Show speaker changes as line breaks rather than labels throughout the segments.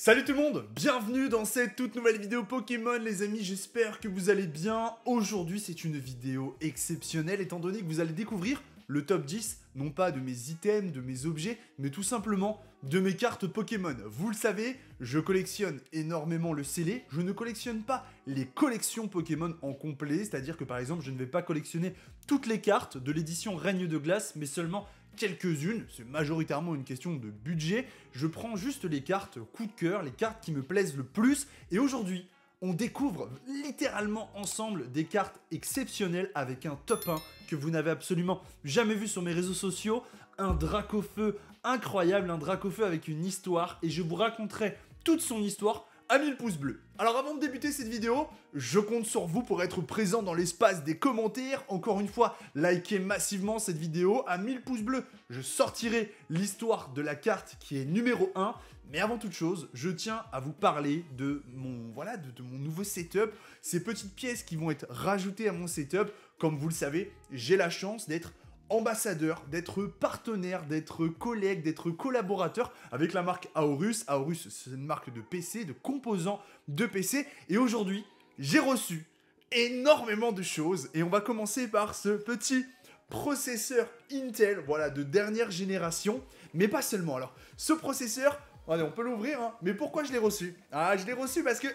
Salut tout le monde, bienvenue dans cette toute nouvelle vidéo Pokémon les amis, j'espère que vous allez bien. Aujourd'hui c'est une vidéo exceptionnelle étant donné que vous allez découvrir le top 10, non pas de mes items, de mes objets, mais tout simplement de mes cartes Pokémon. Vous le savez, je collectionne énormément le scellé, je ne collectionne pas les collections Pokémon en complet, c'est-à-dire que par exemple je ne vais pas collectionner toutes les cartes de l'édition Règne de Glace, mais seulement quelques-unes, c'est majoritairement une question de budget. Je prends juste les cartes coup de cœur, les cartes qui me plaisent le plus. Et aujourd'hui, on découvre littéralement ensemble des cartes exceptionnelles avec un top 1 que vous n'avez absolument jamais vu sur mes réseaux sociaux. Un Dracofeu incroyable, un Dracofeu avec une histoire. Et je vous raconterai toute son histoire à 1000 pouces bleus. Alors avant de débuter cette vidéo, je compte sur vous pour être présent dans l'espace des commentaires. Encore une fois, likez massivement cette vidéo à 1000 pouces bleus. Je sortirai l'histoire de la carte qui est numéro 1. Mais avant toute chose, je tiens à vous parler de mon, de mon nouveau setup. Ces petites pièces qui vont être rajoutées à mon setup. Comme vous le savez, j'ai la chance d'être ambassadeur, d'être partenaire, d'être collègue, d'être collaborateur avec la marque Aorus. Aorus, c'est une marque de PC, de composants de PC. Et aujourd'hui, j'ai reçu énormément de choses. Et on va commencer par ce petit processeur Intel, voilà, de dernière génération. Mais pas seulement. Alors, ce processeur, allez, on peut l'ouvrir, hein. Mais pourquoi je l'ai reçu? Ah, je l'ai reçu parce que...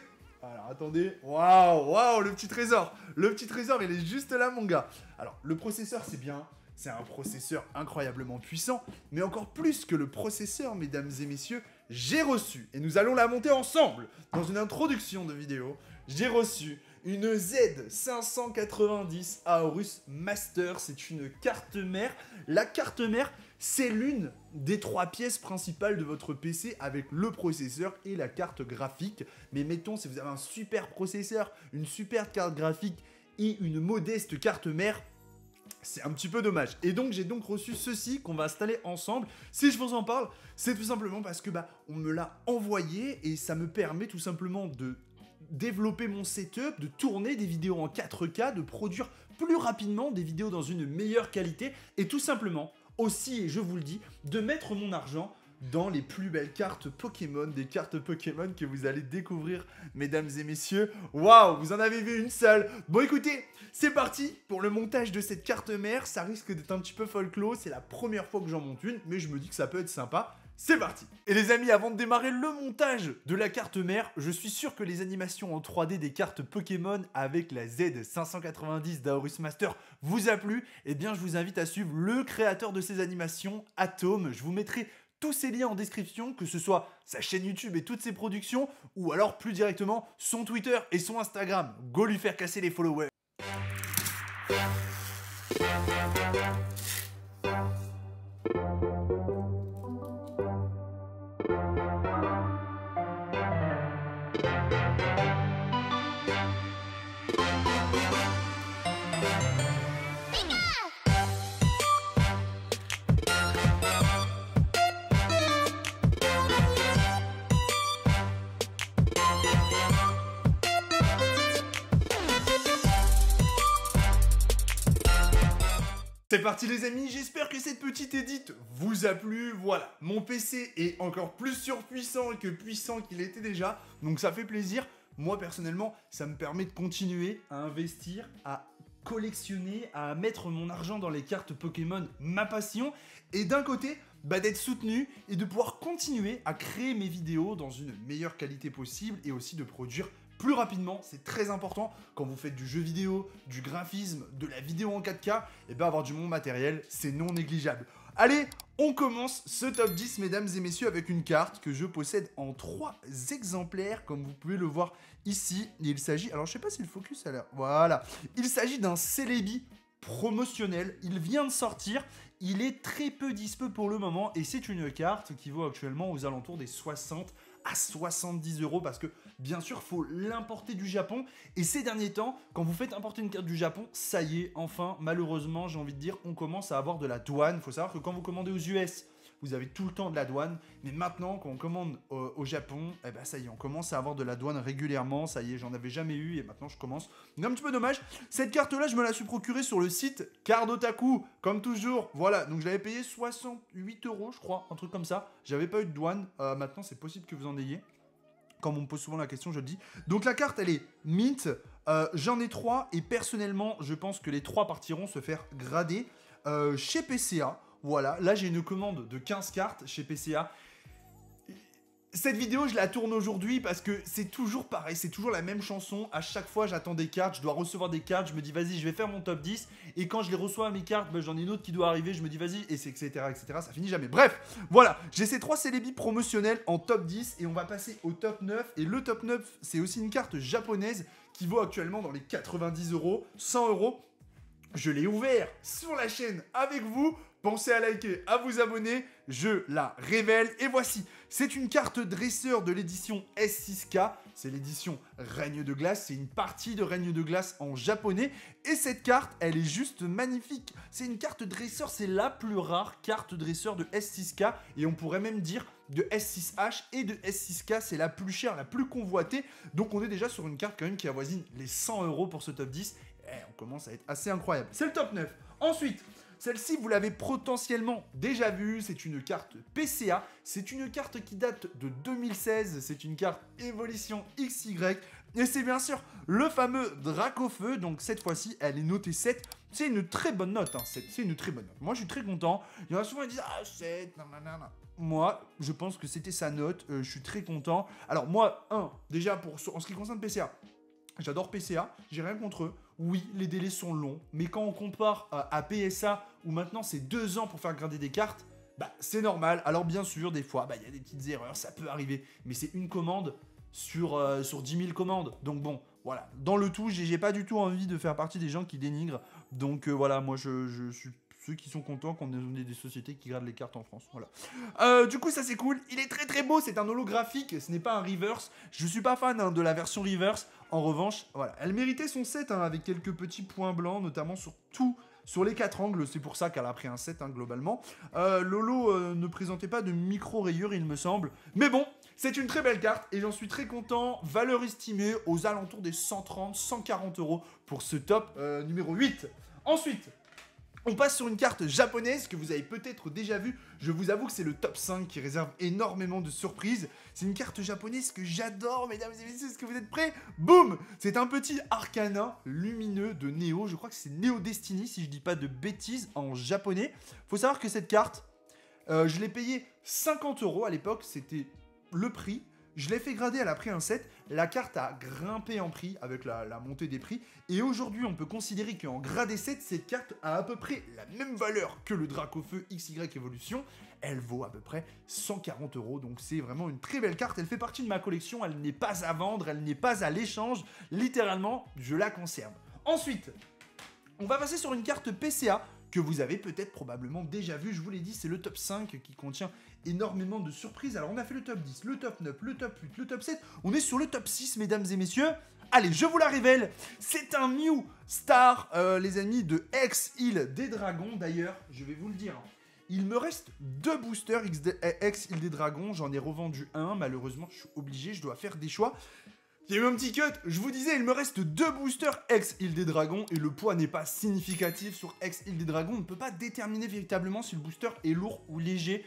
Alors, attendez. Waouh, le petit trésor. Le petit trésor, il est juste là, mon gars. Alors, le processeur, c'est bien... C'est un processeur incroyablement puissant, mais encore plus que le processeur, mesdames et messieurs, j'ai reçu, et nous allons la monter ensemble dans une introduction de vidéo, j'ai reçu une Z590 Aorus Master, c'est une carte mère. La carte mère, c'est l'une des 3 pièces principales de votre PC avec le processeur et la carte graphique. Mais mettons, si vous avez un super processeur, une super carte graphique et une modeste carte mère, c'est un petit peu dommage. Et donc j'ai donc reçu ceci qu'on va installer ensemble. Si je vous en parle, c'est tout simplement parce que on me l'a envoyé et ça me permet tout simplement de développer mon setup, de tourner des vidéos en 4K, de produire plus rapidement des vidéos dans une meilleure qualité et tout simplement aussi, et je vous le dis, de mettre mon argent dans les plus belles cartes Pokémon, des cartes Pokémon que vous allez découvrir, mesdames et messieurs. Waouh, vous en avez vu une seule. Bon, écoutez, c'est parti pour le montage de cette carte mère. Ça risque d'être un petit peu folklore, c'est la première fois que j'en monte une, mais je me dis que ça peut être sympa. C'est parti. Et les amis, avant de démarrer le montage de la carte mère, je suis sûr que les animations en 3D des cartes Pokémon avec la Z590 d'Aorus Master vous a plu. Eh bien, je vous invite à suivre le créateur de ces animations, Atom. Je vous mettrai tous ces liens en description, que ce soit sa chaîne YouTube et toutes ses productions, ou alors plus directement son Twitter et son Instagram. Go lui faire casser les followers. C'est parti les amis, j'espère que cette petite édite vous a plu. Voilà, mon PC est encore plus surpuissant que puissant qu'il était déjà, donc ça fait plaisir. Moi personnellement, ça me permet de continuer à investir, à collectionner, à mettre mon argent dans les cartes Pokémon, ma passion, et d'un côté, d'être soutenu et de pouvoir continuer à créer mes vidéos dans une meilleure qualité possible et aussi de produire plus rapidement. C'est très important quand vous faites du jeu vidéo, du graphisme, de la vidéo en 4K, et avoir du bon matériel, c'est non négligeable. Allez, on commence ce top 10, mesdames et messieurs, avec une carte que je possède en 3 exemplaires, comme vous pouvez le voir ici. Il s'agit, alors je sais pas si le focus a l'air, voilà, il s'agit d'un Celebi promotionnel, il vient de sortir, il est très peu dispo pour le moment, et c'est une carte qui vaut actuellement aux alentours des 60 à 70 € parce que bien sûr il faut l'importer du Japon, et ces derniers temps quand vous faites importer une carte du Japon, ça y est, enfin malheureusement j'ai envie de dire, on commence à avoir de la douane. Il faut savoir que quand vous commandez aux US, vous avez tout le temps de la douane, mais maintenant quand on commande au Japon, ça y est, on commence à avoir de la douane régulièrement. Ça y est, j'en avais jamais eu et maintenant je commence. C'est un petit peu dommage. Cette carte là, je me la suis procurée sur le site Cardotaku, comme toujours. Voilà, donc je l'avais payé 68 € je crois, un truc comme ça. J'avais pas eu de douane, maintenant c'est possible que vous en ayez. Comme on me pose souvent la question, je le dis. Donc la carte, elle est mint. J'en ai 3 et personnellement, je pense que les 3 partiront se faire grader chez PCA. Voilà, là j'ai une commande de 15 cartes chez PCA. Cette vidéo, je la tourne aujourd'hui parce que c'est toujours pareil, c'est toujours la même chanson. À chaque fois, j'attends des cartes, je dois recevoir des cartes, je me dis vas-y, je vais faire mon top 10. Et quand je les reçois mes cartes, bah, j'en ai une autre qui doit arriver, je me dis vas-y, et c'est etc., etc. Ça finit jamais. Bref, voilà, j'ai ces 3 célébis promotionnels en top 10 et on va passer au top 9. Et le top 9, c'est aussi une carte japonaise qui vaut actuellement dans les 90 €, 100 €. Je l'ai ouvert sur la chaîne avec vous. Pensez à liker, à vous abonner, je la révèle. Et voici, c'est une carte dresseur de l'édition S6K. C'est l'édition Règne de Glace, c'est une partie de Règne de Glace en japonais. Et cette carte, elle est juste magnifique. C'est une carte dresseur, c'est la plus rare carte dresseur de S6K. Et on pourrait même dire de S6H et de S6K, c'est la plus chère, la plus convoitée. Donc on est déjà sur une carte quand même qui avoisine les 100 € pour ce top 10. Et on commence à être assez incroyable. C'est le top 9. Ensuite, celle-ci, vous l'avez potentiellement déjà vue, c'est une carte PCA, c'est une carte qui date de 2016, c'est une carte Évolution XY, et c'est bien sûr le fameux Dracofeu, donc cette fois-ci, elle est notée 7, c'est une très bonne note, hein, c'est une très bonne note. Moi, je suis très content, il y en a souvent qui disent « Ah, 7, nanana ». Moi, je pense que c'était sa note, je suis très content. Alors moi, déjà, en ce qui concerne PCA, j'adore PCA, j'ai rien contre eux. Oui, les délais sont longs, mais quand on compare à PSA, où maintenant c'est 2 ans pour faire grader des cartes, bah c'est normal. Alors bien sûr, des fois, il y a des petites erreurs, ça peut arriver, mais c'est une commande sur 10 000 commandes. Donc bon, voilà. Dans le tout, j'ai pas du tout envie de faire partie des gens qui dénigrent. Donc voilà, moi je suis ceux qui sont contents qu'on ait des sociétés qui gradent les cartes en France. Voilà. Du coup, ça c'est cool. Il est très très beau, c'est un holographique, ce n'est pas un reverse. Je suis pas fan de la version reverse. En revanche, voilà, elle méritait son 7 avec quelques petits points blancs, notamment sur les 4 angles. C'est pour ça qu'elle a pris un 7 globalement. Lolo ne présentait pas de micro-rayures, il me semble. Mais bon, c'est une très belle carte et j'en suis très content. Valeur estimée aux alentours des 130, 140 € pour ce top numéro 8. Ensuite, on passe sur une carte japonaise que vous avez peut-être déjà vue. Je vous avoue que c'est le top 5 qui réserve énormément de surprises. C'est une carte japonaise que j'adore, mesdames et messieurs. Est-ce que vous êtes prêts? Boum! C'est un petit arcana lumineux de Néo. Je crois que c'est Néo Destiny, si je dis pas de bêtises, en japonais. Faut savoir que cette carte, je l'ai payée 50 € à l'époque. C'était le prix. Je l'ai fait grader, elle a pris un 7. La carte a grimpé en prix avec la montée des prix. Et aujourd'hui, on peut considérer qu'en gradé 7, cette carte a à peu près la même valeur que le Dracofeu XY Evolution. Elle vaut à peu près 140 €. Donc c'est vraiment une très belle carte. Elle fait partie de ma collection. Elle n'est pas à vendre, elle n'est pas à l'échange. Littéralement, je la conserve. Ensuite, on va passer sur une carte PCA que vous avez peut-être probablement déjà vu. Je vous l'ai dit, c'est le top 5 qui contient énormément de surprises. Alors on a fait le top 10, le top 9, le top 8, le top 7. On est sur le top 6, mesdames et messieurs. Allez, je vous la révèle. C'est un Mew Star, les amis, de X-Île des Dragons. D'ailleurs, je vais vous le dire, il me reste 2 boosters X-Île des Dragons. J'en ai revendu un. Malheureusement, je suis obligé, je dois faire des choix. Il y a eu un petit cut, je vous disais, il me reste 2 boosters X-Île des Dragons et le poids n'est pas significatif sur X-Île des Dragons. On ne peut pas déterminer véritablement si le booster est lourd ou léger.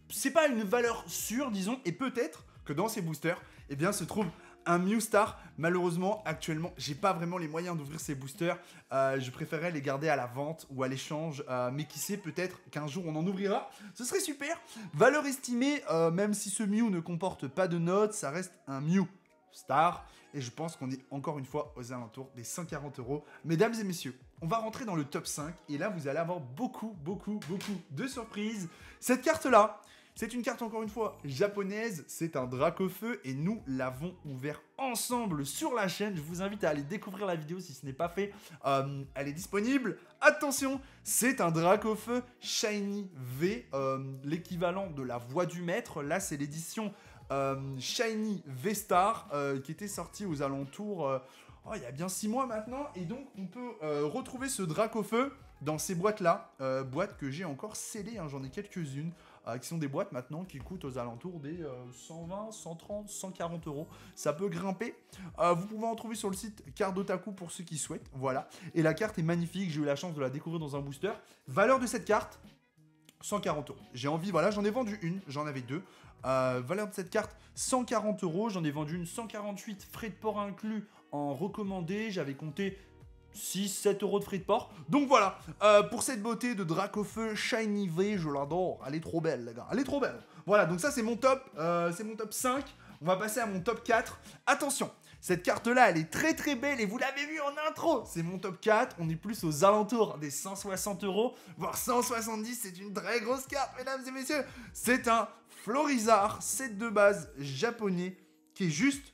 C'est pas une valeur sûre, disons, et peut-être que dans ces boosters, eh bien, se trouve un Mew Star. Malheureusement, actuellement, j'ai pas vraiment les moyens d'ouvrir ces boosters. Je préférerais les garder à la vente ou à l'échange, mais qui sait, peut-être qu'un jour on en ouvrira. Ce serait super. Valeur estimée, même si ce Mew ne comporte pas de notes, ça reste un Mew Star, et je pense qu'on est encore une fois aux alentours des 140 €. Mesdames et messieurs, on va rentrer dans le top 5, et là vous allez avoir beaucoup de surprises. Cette carte-là, c'est une carte encore une fois japonaise, c'est un Dracofeu, et nous l'avons ouvert ensemble sur la chaîne. Je vous invite à aller découvrir la vidéo si ce n'est pas fait, elle est disponible. Attention, c'est un Dracofeu Shiny V, l'équivalent de la voix du maître. Là c'est l'édition Shiny V-Star qui était sorti aux alentours il y a bien 6 mois maintenant, et donc on peut retrouver ce Dracofeu dans ces boîtes là, boîtes que j'ai encore scellées, hein, j'en ai quelques-unes qui sont des boîtes maintenant qui coûtent aux alentours des 120, 130, 140 €. Ça peut grimper. Vous pouvez en trouver sur le site Cardotaku pour ceux qui souhaitent. Voilà. Et la carte est magnifique. J'ai eu la chance de la découvrir dans un booster. Valeur de cette carte, 140 €. J'ai envie, voilà, j'en ai vendu une, j'en avais 2. Valeur de cette carte, 140 €. J'en ai vendu une 148, frais de port inclus en recommandé. J'avais compté 6-7 € de frais de port. Donc voilà, pour cette beauté de Dracofeu Shiny V, je l'adore. Elle est trop belle, les gars. Elle est trop belle. Voilà, donc ça, c'est mon top 5. On va passer à mon top 4. Attention, cette carte-là, elle est très très belle et vous l'avez vu en intro. C'est mon top 4. On est plus aux alentours des 160 €, voire 170. C'est une très grosse carte, mesdames et messieurs. C'est un Florizard, set de base japonais qui est juste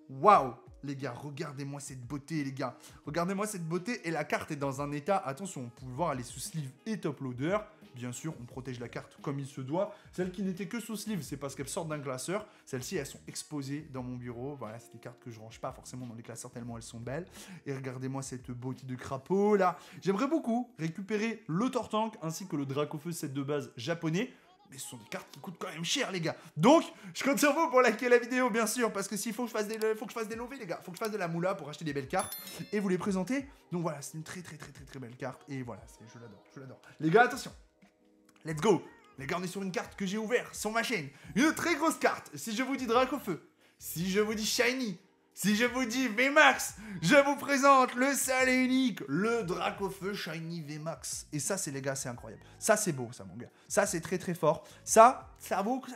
waouh. Les gars, regardez-moi cette beauté, les gars. Regardez-moi cette beauté. Et la carte est dans un état, attention, vous pouvez voir, elle est sous sleeve et top loader. Bien sûr, on protège la carte comme il se doit. Celles qui n'étaient que sous sleeve, c'est parce qu'elles sortent d'un classeur. Celles-ci, elles sont exposées dans mon bureau. Voilà, c'est des cartes que je range pas forcément dans les classeurs tellement elles sont belles. Et regardez-moi cette beauté de crapaud, là. J'aimerais beaucoup récupérer le Tortank ainsi que le Dracofeu set de base japonais. Mais ce sont des cartes qui coûtent quand même cher, les gars. Donc, je compte sur vous pour liker la vidéo, bien sûr. Parce que s'il faut que je fasse des lovés, les gars. Faut que je fasse de la moula pour acheter des belles cartes et vous les présenter. Donc voilà, c'est une très belle carte. Et voilà, je l'adore. Les gars, attention. Let's go. Les gars, on est sur une carte que j'ai ouverte sur ma chaîne. Une très grosse carte. Si je vous dis Dracofeu, si je vous dis Shiny, si je vous dis VMAX, je vous présente le seul et unique, le Dracofeu Shiny VMAX. Et ça, les gars, c'est incroyable. Ça, c'est beau, ça, mon gars. Ça, c'est très fort. Ça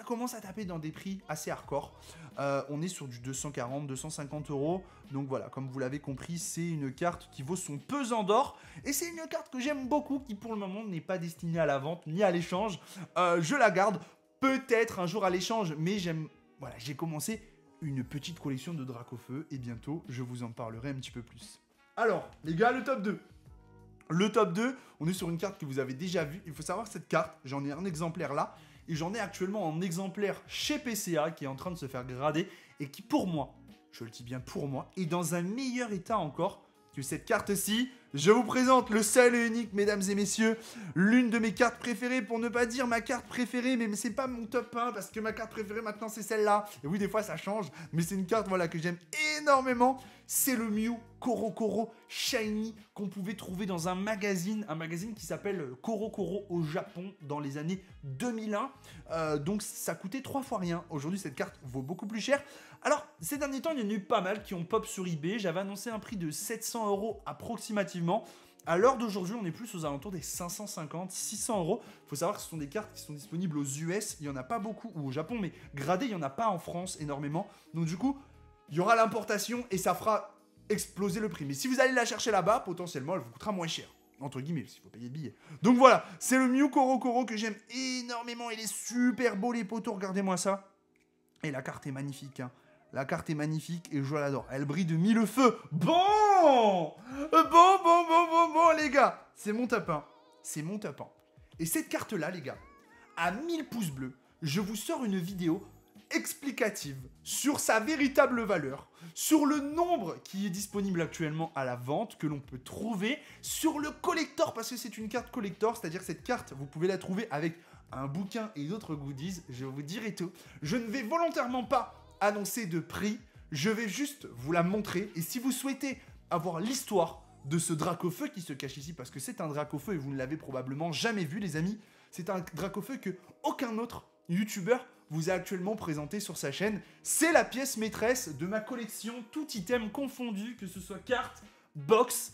commence à taper dans des prix assez hardcore. On est sur du 240, 250 €. Donc voilà, comme vous l'avez compris, c'est une carte qui vaut son pesant d'or. Et c'est une carte que j'aime beaucoup, qui pour le moment n'est pas destinée à la vente ni à l'échange. Je la garde peut-être un jour à l'échange, mais j'aime... Voilà, j'ai commencé une petite collection de Dracofeu et bientôt je vous en parlerai un petit peu plus. Alors les gars, le top 2. Le top 2, on est sur une carte que vous avez déjà vue. Il faut savoir que cette carte, j'en ai un exemplaire là et j'en ai actuellement un exemplaire chez PCA qui est en train de se faire grader et qui pour moi, je le dis bien pour moi, est dans un meilleur état encore que cette carte-ci. Je vous présente le seul et unique, mesdames et messieurs, l'une de mes cartes préférées, pour ne pas dire ma carte préférée, mais c'est pas mon top 1, parce que ma carte préférée maintenant c'est celle-là. Et oui, des fois ça change, mais c'est une carte voilà, que j'aime énormément. C'est le Mew Korokoro Shiny qu'on pouvait trouver dans un magazine qui s'appelle Korokoro au Japon dans les années 2001. Donc ça coûtait 3 fois rien. Aujourd'hui, cette carte vaut beaucoup plus cher. Alors, ces derniers temps, il y en a eu pas mal qui ont pop sur eBay. J'avais annoncé un prix de 700 € approximativement. À l'heure d'aujourd'hui, on est plus aux alentours des 550, 600 €. Il faut savoir que ce sont des cartes qui sont disponibles aux US. Il n'y en a pas beaucoup, ou au Japon, mais gradées, il n'y en a pas en France énormément. Donc du coup, il y aura l'importation et ça fera exploser le prix. Mais si vous allez la chercher là-bas, potentiellement, elle vous coûtera moins cher. Entre guillemets, s'il faut payer le billet. Donc voilà, c'est le Mew Korokoro que j'aime énormément. Il est super beau, les poteaux, regardez-moi ça. Et la carte est magnifique, hein. La carte est magnifique et je l'adore. Elle brille de mille feux. Bon, les gars. C'est mon top 1. C'est mon top 1. Et cette carte-là, les gars, à 1000 pouces bleus, je vous sors une vidéo explicative sur sa véritable valeur, sur le nombre qui est disponible actuellement à la vente, que l'on peut trouver, sur le collector, parce que c'est une carte collector, c'est-à-dire que cette carte, vous pouvez la trouver avec un bouquin et d'autres goodies, je vous dirai tout. Je ne vais volontairement pas annoncer de prix, je vais juste vous la montrer, et si vous souhaitez avoir l'histoire de ce Dracofeu qui se cache ici, parce que c'est un Dracofeu et vous ne l'avez probablement jamais vu, les amis, c'est un Dracofeu que aucun autre youtubeur vous a actuellement présenté sur sa chaîne. C'est la pièce maîtresse de ma collection, tout item confondu, que ce soit carte, box,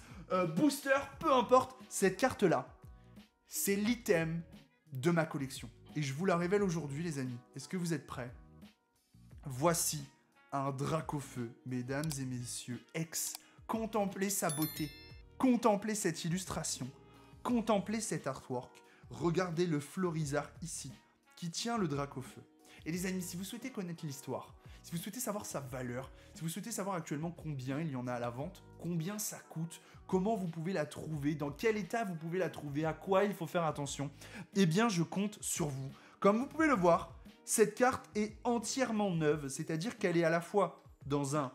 booster, peu importe. Cette carte-là, c'est l'item de ma collection. Et je vous la révèle aujourd'hui, les amis. Est-ce que vous êtes prêts? Voici un Dracofeu, mesdames et messieurs, ex. Contemplez sa beauté, contemplez cette illustration, contemplez cet artwork. Regardez le Florizard ici, qui tient le Dracofeu. Et les amis, si vous souhaitez connaître l'histoire, si vous souhaitez savoir sa valeur, si vous souhaitez savoir actuellement combien il y en a à la vente, combien ça coûte, comment vous pouvez la trouver, dans quel état vous pouvez la trouver, à quoi il faut faire attention, eh bien je compte sur vous. Comme vous pouvez le voir, cette carte est entièrement neuve, c'est-à-dire qu'elle est à la fois dans un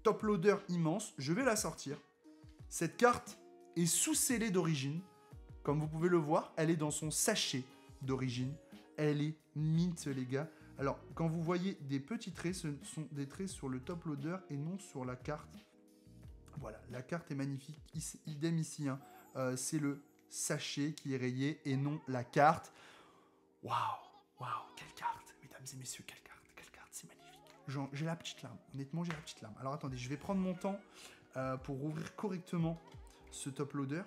top loader immense, je vais la sortir. Cette carte est sous-scellée d'origine, comme vous pouvez le voir, elle est dans son sachet d'origine. Elle est mint, les gars. Alors, quand vous voyez des petits traits, ce sont des traits sur le top loader et non sur la carte. Voilà, la carte est magnifique. Idem ici, hein. C'est le sachet qui est rayé et non la carte. Waouh, waouh, quelle carte, mesdames Mesdames et messieurs, quelle carte, c'est magnifique. J'ai la petite larme, honnêtement, j'ai la petite larme. Alors attendez, je vais prendre mon temps pour ouvrir correctement ce top loader.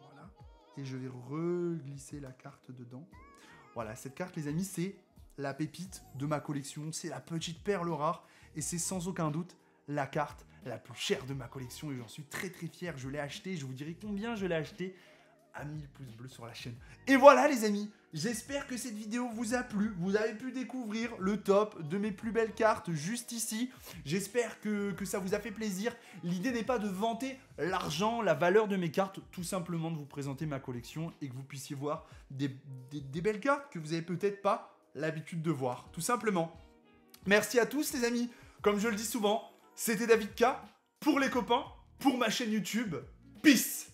Voilà. Et je vais reglisser la carte dedans. Voilà, cette carte, les amis, c'est la pépite de ma collection. C'est la petite perle rare. Et c'est sans aucun doute la carte la plus chère de ma collection. Et j'en suis très très fier. Je l'ai acheté. Je vous dirai combien je l'ai acheté. À 1000 pouces bleus sur la chaîne. Et voilà les amis, j'espère que cette vidéo vous a plu. Vous avez pu découvrir le top de mes plus belles cartes juste ici. J'espère que ça vous a fait plaisir. L'idée n'est pas de vanter l'argent, la valeur de mes cartes, tout simplement de vous présenter ma collection et que vous puissiez voir des belles cartes que vous n'avez peut-être pas l'habitude de voir, tout simplement. Merci à tous les amis. Comme je le dis souvent, c'était David K pour les copains, pour ma chaîne YouTube. Peace!